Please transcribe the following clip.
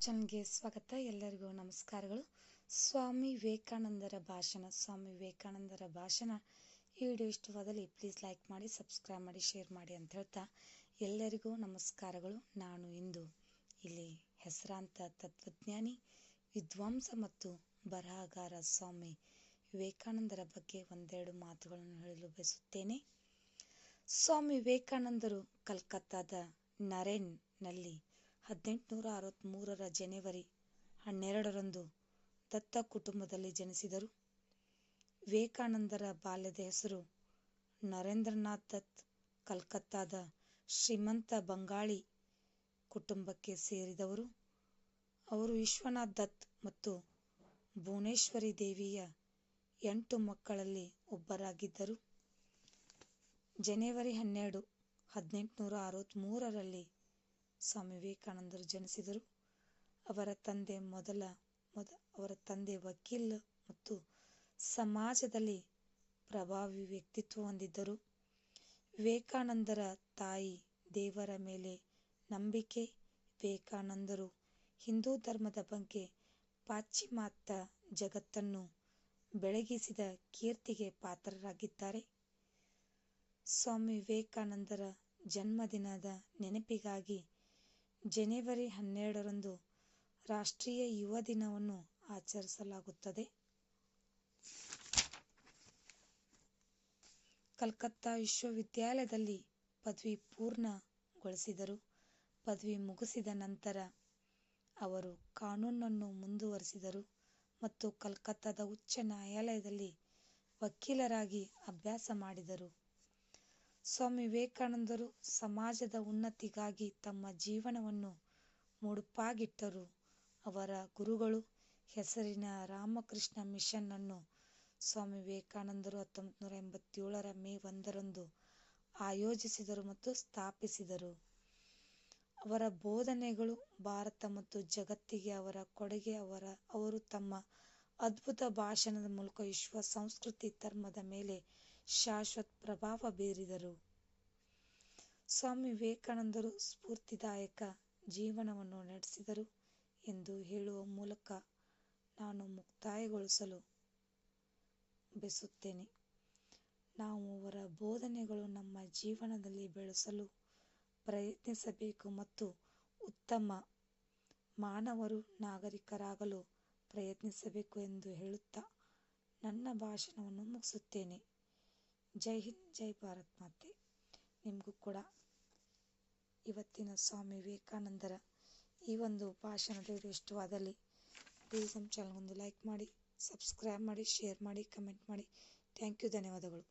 ಚಾನಲ್ಗೆ ಸ್ವಾಗತ. ಎಲ್ಲರಿಗೂ ನಮಸ್ಕಾರಗಳು. ಸ್ವಾಮಿ ವಿವೇಕಾನಂದರ ಭಾಷಣ ಈ ವಿಡಿಯೋ ಇಷ್ಟವಾದಲ್ಲಿ ಪ್ಲೀಸ್ ಲೈಕ್ ಮಾಡಿ, ಸಬ್ಸ್ಕ್ರೈಬ್ ಮಾಡಿ, ಶೇರ್ ಮಾಡಿ ಅಂತ ಹೇಳ್ತಾ ಎಲ್ಲರಿಗೂ ನಮಸ್ಕಾರಗಳು. ನಾನು ಇಂದು ಇಲ್ಲಿ ಹೆಸರಾಂತ ತತ್ವಜ್ಞಾನಿ, ವಿದ್ವಾಂಸ ಮತ್ತು ಬರಹಗಾರ ಸ್ವಾಮಿ ವಿವೇಕಾನಂದರ ಬಗ್ಗೆ ಒಂದೆರಡು ಮಾತುಗಳನ್ನು ಹೇಳಲು ಬಯಸುತ್ತೇನೆ. ಸ್ವಾಮಿ ವಿವೇಕಾನಂದರು ಕಲ್ಕತ್ತಾದ ನರೇನ್ನಲ್ಲಿ 1863 ಜನವರಿ 12ರಂದು ದತ್ತ ಕುಟುಂಬದಲ್ಲಿ ಜನಿಸಿದರು. ವಿವೇಕಾನಂದರ ಬಾಲ್ಯದ ಹೆಸರು ನರೇಂದ್ರನಾಥ್ ದತ್. ಕಲ್ಕತ್ತಾದ ಶ್ರೀಮಂತ ಬಂಗಾಳಿ ಕುಟುಂಬಕ್ಕೆ ಸೇರಿದವರು. ಅವರು ವಿಶ್ವನಾಥ್ ದತ್ ಮತ್ತು ಭುವನೇಶ್ವರಿ ದೇವಿಯ 8 ಮಕ್ಕಳಲ್ಲಿ ಒಬ್ಬರಾಗಿದ್ದರು. ಜನವರಿ 12, 1863ರಲ್ಲಿ ಸ್ವಾಮಿ ವಿವೇಕಾನಂದರು ಜನಿಸಿದರು. ಅವರ ತಂದೆ ವಕೀಲ ಮತ್ತು ಸಮಾಜದಲ್ಲಿ ಪ್ರಭಾವಿ ವ್ಯಕ್ತಿತ್ವ ಹೊಂದಿದ್ದರು. ವಿವೇಕಾನಂದರ ತಾಯಿ ದೇವರ ಮೇಲೆ ನಂಬಿಕೆ. ವಿವೇಕಾನಂದರು ಹಿಂದೂ ಧರ್ಮದ ಬಗ್ಗೆ ಪಾಶ್ಚಿಮಾತ್ಯ ಜಗತ್ತನ್ನು ಬೆಳಗಿಸಿದ ಕೀರ್ತಿಗೆ ಪಾತ್ರರಾಗಿದ್ದಾರೆ. ಸ್ವಾಮಿ ವಿವೇಕಾನಂದರ ಜನ್ಮದಿನದ ನೆನಪಿಗಾಗಿ ಜನವರಿ 12ರಂದು ರಾಷ್ಟ್ರೀಯ ಯುವ ದಿನವನ್ನು ಆಚರಿಸಲಾಗುತ್ತದೆ. ಕಲ್ಕತ್ತಾ ವಿಶ್ವವಿದ್ಯಾಲಯದಲ್ಲಿ ಪದವಿ ಪೂರ್ಣಗೊಳಿಸಿದರು. ಪದವಿ ಮುಗಿಸಿದ ನಂತರ ಅವರು ಕಾನೂನನ್ನು ಮುಂದುವರಿಸಿದರು ಮತ್ತು ಕಲ್ಕತ್ತಾದ ಉಚ್ಚ ನ್ಯಾಯಾಲಯದಲ್ಲಿ ವಕೀಲರಾಗಿ ಅಭ್ಯಾಸ ಮಾಡಿದರು. ಸ್ವಾಮಿ ವಿವೇಕಾನಂದರು ಸಮಾಜದ ಉನ್ನತಿಗಾಗಿ ತಮ್ಮ ಜೀವನವನ್ನು ಮುಡುಪಾಗಿಟ್ಟರು. ಅವರ ಗುರುಗಳು ಹೆಸರಿನ ರಾಮಕೃಷ್ಣ ಮಿಷನ್ ಅನ್ನು ಸ್ವಾಮಿ ವಿವೇಕಾನಂದರು 1987ರ ಮೇ 1ರಂದು ಆಯೋಜಿಸಿದರು ಮತ್ತು ಸ್ಥಾಪಿಸಿದರು. ಅವರ ಬೋಧನೆಗಳು ಭಾರತ ಮತ್ತು ಜಗತ್ತಿಗೆ ಅವರ ಕೊಡುಗೆ. ಅವರು ತಮ್ಮ ಅದ್ಭುತ ಭಾಷಣದ ಮೂಲಕ ವಿಶ್ವ ಸಂಸ್ಕೃತಿ ಧರ್ಮದ ಮೇಲೆ ಶಾಶ್ವತ ಪ್ರಭಾವ ಬೀರಿದರು. ಸ್ವಾಮಿ ವಿವೇಕಾನಂದರು ಸ್ಫೂರ್ತಿದಾಯಕ ಜೀವನವನ್ನು ನಡೆಸಿದರು ಎಂದು ಹೇಳುವ ಮೂಲಕ ನಾನು ಮುಕ್ತಾಯಗೊಳಿಸಲು ಬಯಸುತ್ತೇನೆ. ನಾವು ಅವರ ಬೋಧನೆಗಳು ನಮ್ಮ ಜೀವನದಲ್ಲಿ ಬೆಳೆಸಲು ಪ್ರಯತ್ನಿಸಬೇಕು ಮತ್ತು ಉತ್ತಮ ಮಾನವರು, ನಾಗರಿಕರಾಗಲು ಪ್ರಯತ್ನಿಸಬೇಕು ಎಂದು ಹೇಳುತ್ತಾ ನನ್ನ ಭಾಷಣವನ್ನು ಮುಗಿಸುತ್ತೇನೆ. ಜೈ ಹಿಂದ್, ಜೈ ಭಾರತ್ ಮಾತೆ. ನಿಮಗೂ ಕೂಡ ಇವತ್ತಿನ ಸ್ವಾಮಿ ವಿವೇಕಾನಂದರ ಈ ಒಂದು ಭಾಷಣದ ವಿಡಿಯೋ ಇಷ್ಟವಾದಲ್ಲಿ ಪ್ಲೀಸ್ ನಮ್ಮ ಚಾನಲ್ ಒಂದು ಲೈಕ್ ಮಾಡಿ, ಸಬ್ಸ್ಕ್ರೈಬ್ ಮಾಡಿ, ಶೇರ್ ಮಾಡಿ, ಕಮೆಂಟ್ ಮಾಡಿ. Thank you. ಧನ್ಯವಾದಗಳು.